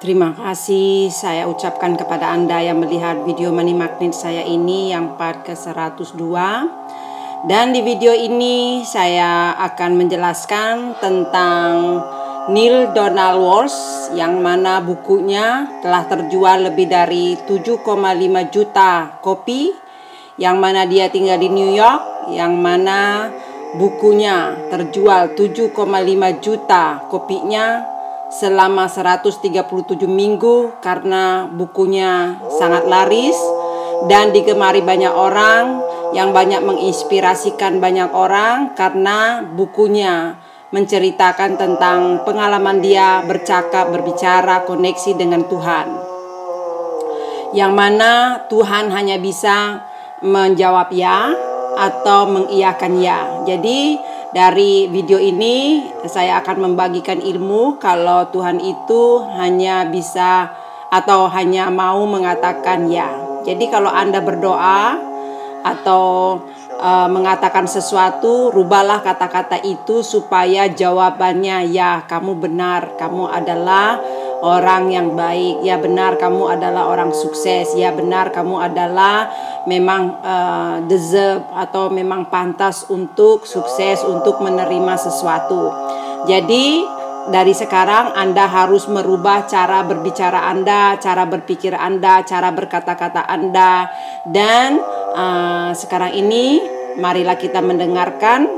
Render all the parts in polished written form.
Terima kasih saya ucapkan kepada Anda yang melihat video money magnet saya ini yang part ke-102. Dan di video ini saya akan menjelaskan tentang Neale Donald Walsch, yang mana bukunya telah terjual lebih dari 7,5 juta kopi, yang mana dia tinggal di New York, yang mana bukunya terjual 7,5 juta kopinya selama 137 minggu karena bukunya sangat laris dan digemari banyak orang, yang banyak menginspirasikan banyak orang karena bukunya menceritakan tentang pengalaman dia berbicara, koneksi dengan Tuhan, yang mana Tuhan hanya bisa menjawab ya atau mengiyakan ya. Jadi dari video ini saya akan membagikan ilmu kalau Tuhan itu hanya bisa atau hanya mau mengatakan ya. Jadi kalau Anda berdoa atau mengatakan sesuatu, rubahlah kata-kata itu supaya jawabannya ya, kamu benar, kamu adalah orang yang baik, ya benar kamu adalah orang sukses, ya benar kamu adalah memang deserve atau memang pantas untuk sukses, untuk menerima sesuatu. Jadi dari sekarang Anda harus merubah cara berbicara Anda, cara berpikir Anda, cara berkata-kata Anda. Dan sekarang ini marilah kita mendengarkan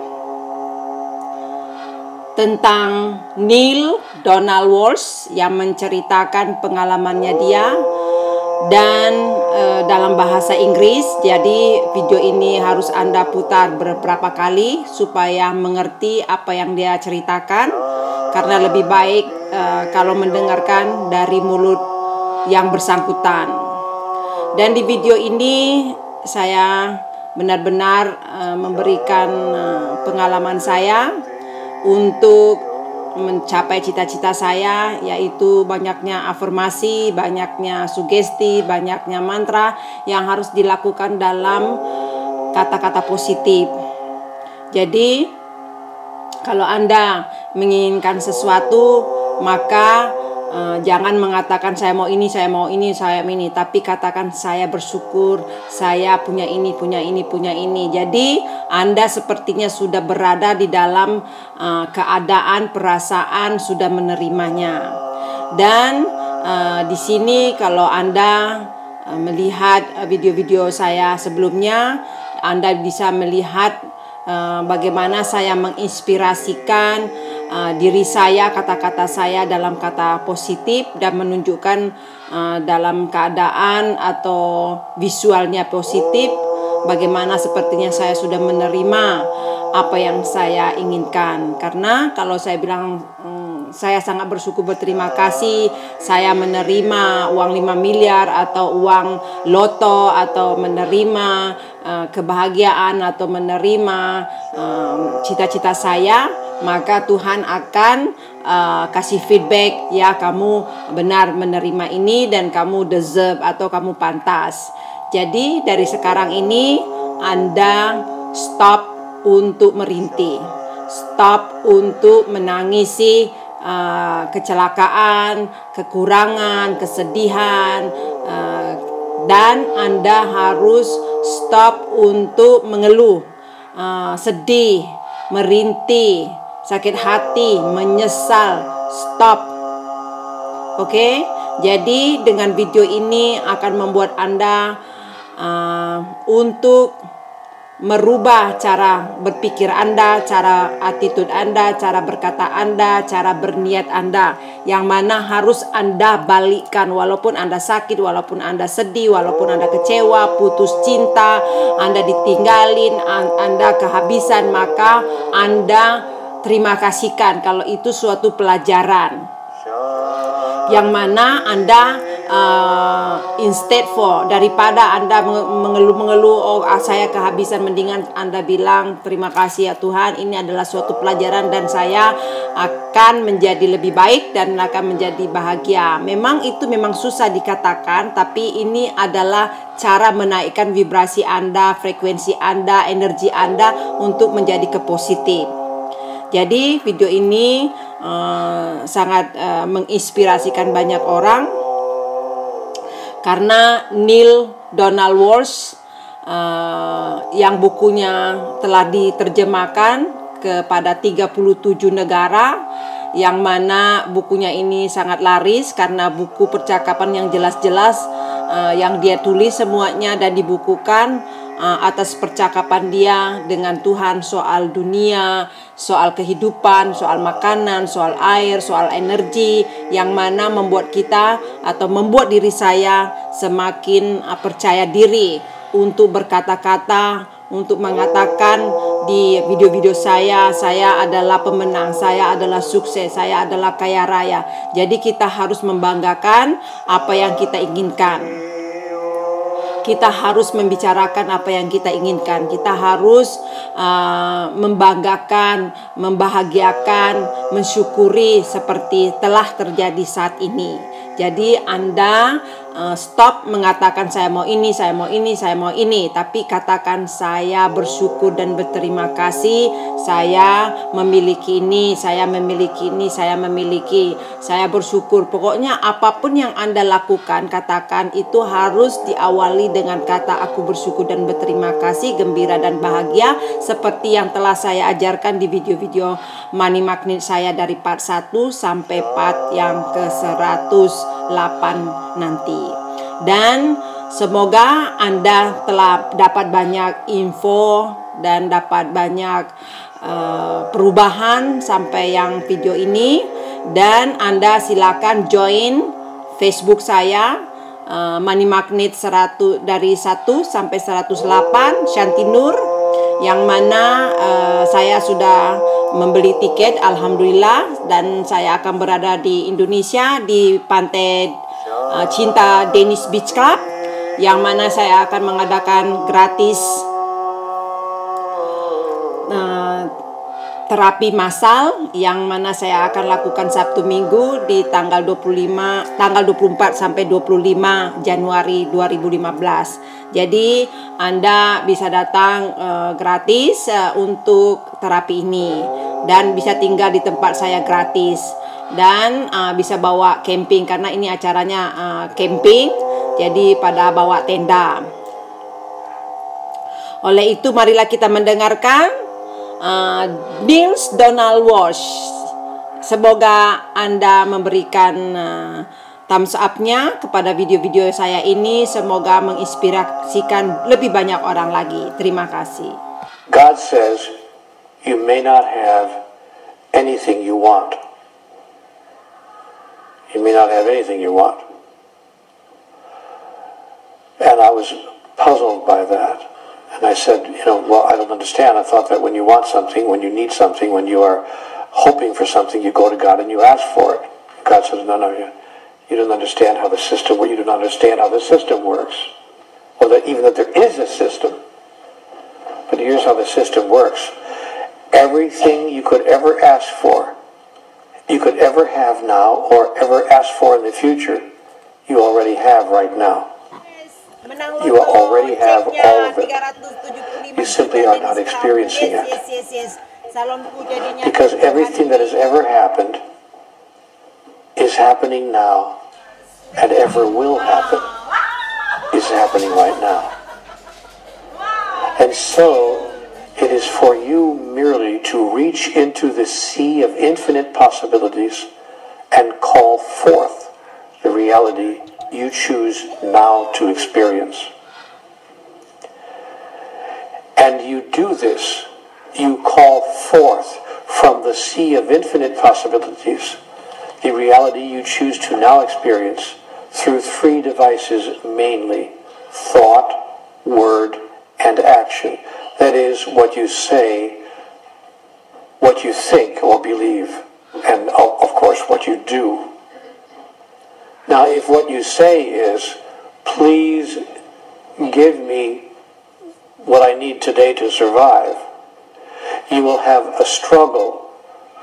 tentang Neale Donald Walsch yang menceritakan pengalamannya dia dan dalam bahasa Inggris. Jadi video ini harus Anda putar beberapa kali supaya mengerti apa yang dia ceritakan, karena lebih baik kalau mendengarkan dari mulut yang bersangkutan. Dan di video ini saya benar-benar memberikan pengalaman saya untuk mencapai cita-cita saya, yaitu banyaknya afirmasi, banyaknya sugesti, banyaknya mantra yang harus dilakukan dalam kata-kata positif. Jadi kalau Anda menginginkan sesuatu, maka jangan mengatakan saya mau ini, saya mau ini, saya ini, tapi katakan saya bersyukur, saya punya ini, punya ini, punya ini. Jadi Anda sepertinya sudah berada di dalam keadaan, perasaan sudah menerimanya. Dan di sini kalau Anda melihat video-video saya sebelumnya, Anda bisa melihat bagaimana saya menginspirasikan diri saya, kata-kata saya dalam kata positif, dan menunjukkan dalam keadaan atau visualnya positif, bagaimana sepertinya saya sudah menerima apa yang saya inginkan. Karena kalau saya bilang saya sangat bersyukur, berterima kasih, saya menerima uang 5 miliar atau uang loto, atau menerima kebahagiaan, atau menerima cita-cita saya, maka Tuhan akan kasih feedback, ya kamu benar menerima ini dan kamu deserve atau kamu pantas. Jadi dari sekarang ini Anda stop untuk merintih, stop untuk menangisi kecelakaan, kekurangan, kesedihan, dan Anda harus stop untuk mengeluh, sedih, merintih, sakit hati, menyesal. Stop. Oke? Jadi dengan video ini akan membuat Anda untuk merubah cara berpikir Anda, cara attitude Anda, cara berkata Anda, cara berniat Anda, yang mana harus Anda balikkan. Walaupun Anda sakit, walaupun Anda sedih, walaupun Anda kecewa, putus cinta, Anda ditinggalin, Anda kehabisan, maka Anda terima kasihkan kalau itu suatu pelajaran, yang mana Anda instead for, daripada Anda mengeluh-mengeluh, oh saya kehabisan, mendingan Anda bilang terima kasih ya Tuhan, ini adalah suatu pelajaran dan saya akan menjadi lebih baik dan akan menjadi bahagia. Memang itu memang susah dikatakan, tapi ini adalah cara menaikkan vibrasi Anda, frekuensi Anda, energi Anda untuk menjadi ke positif. Jadi video ini sangat menginspirasikan banyak orang, karena Neale Donald Walsch yang bukunya telah diterjemahkan kepada 37 negara, yang mana bukunya ini sangat laris karena buku percakapan yang jelas-jelas yang dia tulis semuanya dan dibukukan atas percakapan dia dengan Tuhan soal dunia, soal kehidupan, soal makanan, soal air, soal energi, yang mana membuat kita atau membuat diri saya semakin percaya diri untuk berkata-kata, untuk mengatakan di video-video saya adalah pemenang, saya adalah sukses, saya adalah kaya raya. Jadi kita harus membanggakan apa yang kita inginkan. Kita harus membicarakan apa yang kita inginkan. Kita harus membanggakan, membahagiakan, mensyukuri seperti telah terjadi saat ini. Jadi Anda stop mengatakan saya mau ini, saya mau ini, saya mau ini. Tapi katakan saya bersyukur dan berterima kasih. Saya memiliki ini, saya memiliki ini, saya memiliki. Saya bersyukur. Pokoknya apapun yang Anda lakukan, katakan itu harus diawali dengan kata aku bersyukur dan berterima kasih, gembira dan bahagia. Seperti yang telah saya ajarkan di video-video Money Magnet saya dari part 1 sampai part yang ke-108 nanti. Dan semoga Anda telah dapat banyak info dan dapat banyak perubahan sampai yang video ini. Dan Anda silakan join Facebook saya, Money Magnet 100 dari 1 sampai 108 Shanti Nur, yang mana saya sudah membeli tiket alhamdulillah, dan saya akan berada di Indonesia di Pantai Cinta Danish Beach Club, yang mana saya akan mengadakan gratis terapi massal, yang mana saya akan lakukan Sabtu Minggu di tanggal 24 sampai 25 Januari 2015. Jadi Anda bisa datang gratis untuk terapi ini, dan bisa tinggal di tempat saya gratis, dan bisa bawa camping karena ini acaranya camping. Jadi pada bawa tenda. Oleh itu marilah kita mendengarkan Neale Donald Walsch. Semoga Anda memberikan thumbs up-nya kepada video-video saya ini. Semoga menginspirasikan lebih banyak orang lagi. Terima kasih. God says you may not have anything you want. You may not have anything you want. And I was puzzled by that. And I said, well, I don't understand. I thought that when you want something, when you need something, when you are hoping for something, you go to God and you ask for it. God says, no, you don't understand how the system works. You don't understand how the system works. Or that even that there is a system. But here's how the system works. Everything you could ever ask for, you could ever have now, or ever ask for in the future, you already have right now. You already have all of it. You simply are not experiencing it. Because everything that has ever happened is happening now, and ever will happen is happening right now. And so, it is for you merely to reach into the sea of infinite possibilities and call forth the reality you choose now to experience. And you do this, you call forth from the sea of infinite possibilities the reality you choose to now experience through 3 devices mainly: thought, word, and action. That is, what you say, what you think or believe, and of course what you do. Now, if what you say is, please give me what I need today to survive, you will have a struggle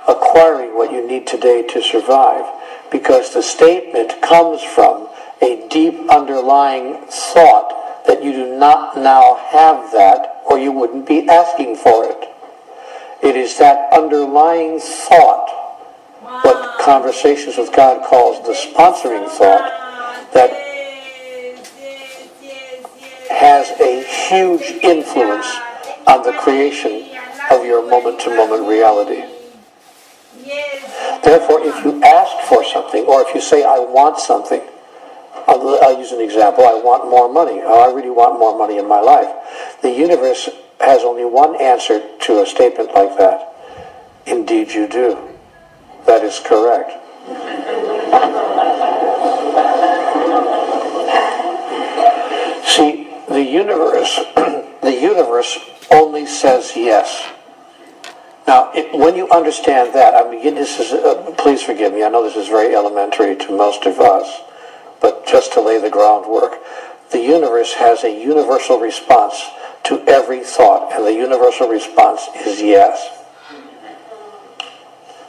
acquiring what you need today to survive, because the statement comes from a deep underlying thought that you do not now have that, or you wouldn't be asking for it. It is that underlying thought Conversations with God calls the sponsoring thought that has a huge influence on the creation of your moment-to-moment reality. Therefore, if you ask for something, or if you say, I want something, I'll use an example, I want more money. Oh, I really want more money in my life. The universe has only one answer to a statement like that. Indeed you do. That is correct. See, the universe only says yes. Now, when you understand that, please forgive me, I know this is very elementary to most of us, but just to lay the groundwork, the universe has a universal response to every thought, and the universal response is yes.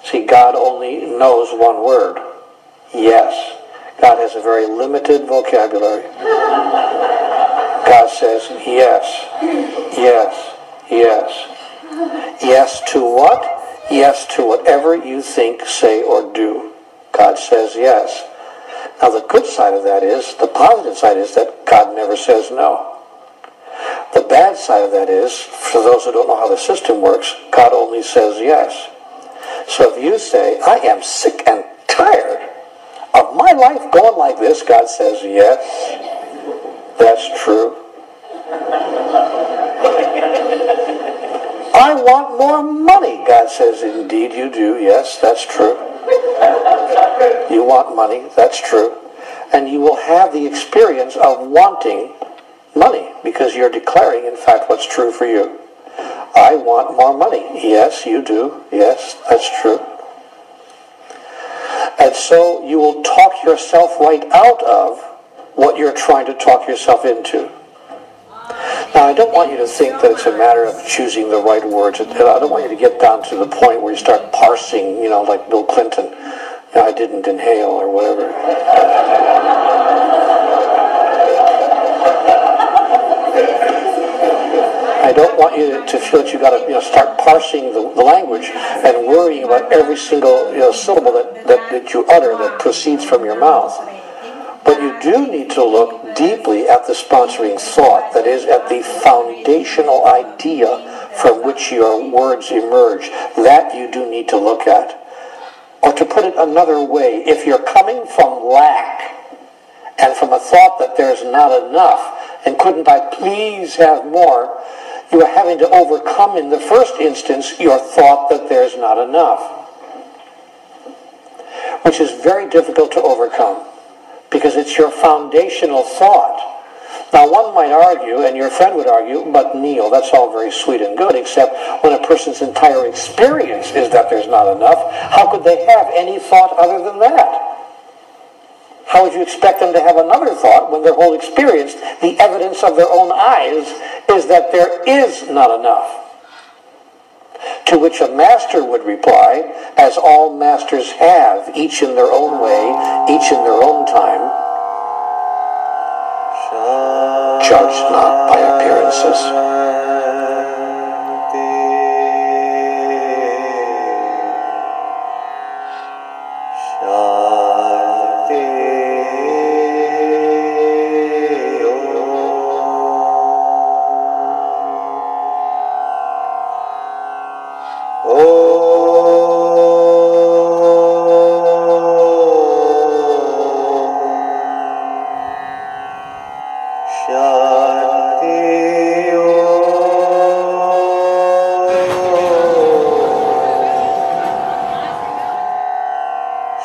See, God only knows one word, yes. God has a very limited vocabulary. God says yes, yes, yes. Yes to what? Yes to whatever you think, say, or do. God says yes. Now the good side of that is, the positive side is that God never says no. The bad side of that is, for those who don't know how the system works, God only says yes. So if you say, I am sick and tired of my life going like this, God says yes, that's true. I want more money. God says, indeed you do. Yes, that's true. You want money. That's true. And you will have the experience of wanting money because you're declaring, in fact, what's true for you. I want more money. Yes, you do. Yes, that's true. And so you will talk yourself right out of what you're trying to talk yourself into. Now, I don't want you to think that it's a matter of choosing the right words. I don't want you to get down to the point where you start parsing, like Bill Clinton. I didn't inhale or whatever. I don't want you to feel that you got to start parsing the language and worrying about every single syllable that you utter that proceeds from your mouth. But you do need to look deeply at the sponsoring thought, that is, at the foundational idea from which your words emerge. That you do need to look at. Or to put it another way, if you're coming from lack and from a thought that there's not enough, and couldn't I please have more, you are having to overcome in the first instance your thought that there's not enough, which is very difficult to overcome. Because it's your foundational thought. Now one might argue, and your friend would argue, but Neil, that's all very sweet and good, except when a person's entire experience is that there's not enough, how could they have any thought other than that? How would you expect them to have another thought when their whole experience, the evidence of their own eyes, is that there is not enough? To which a master would reply, as all masters have, each in their own way, each in their own time, judge not by appearances.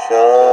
Shanti.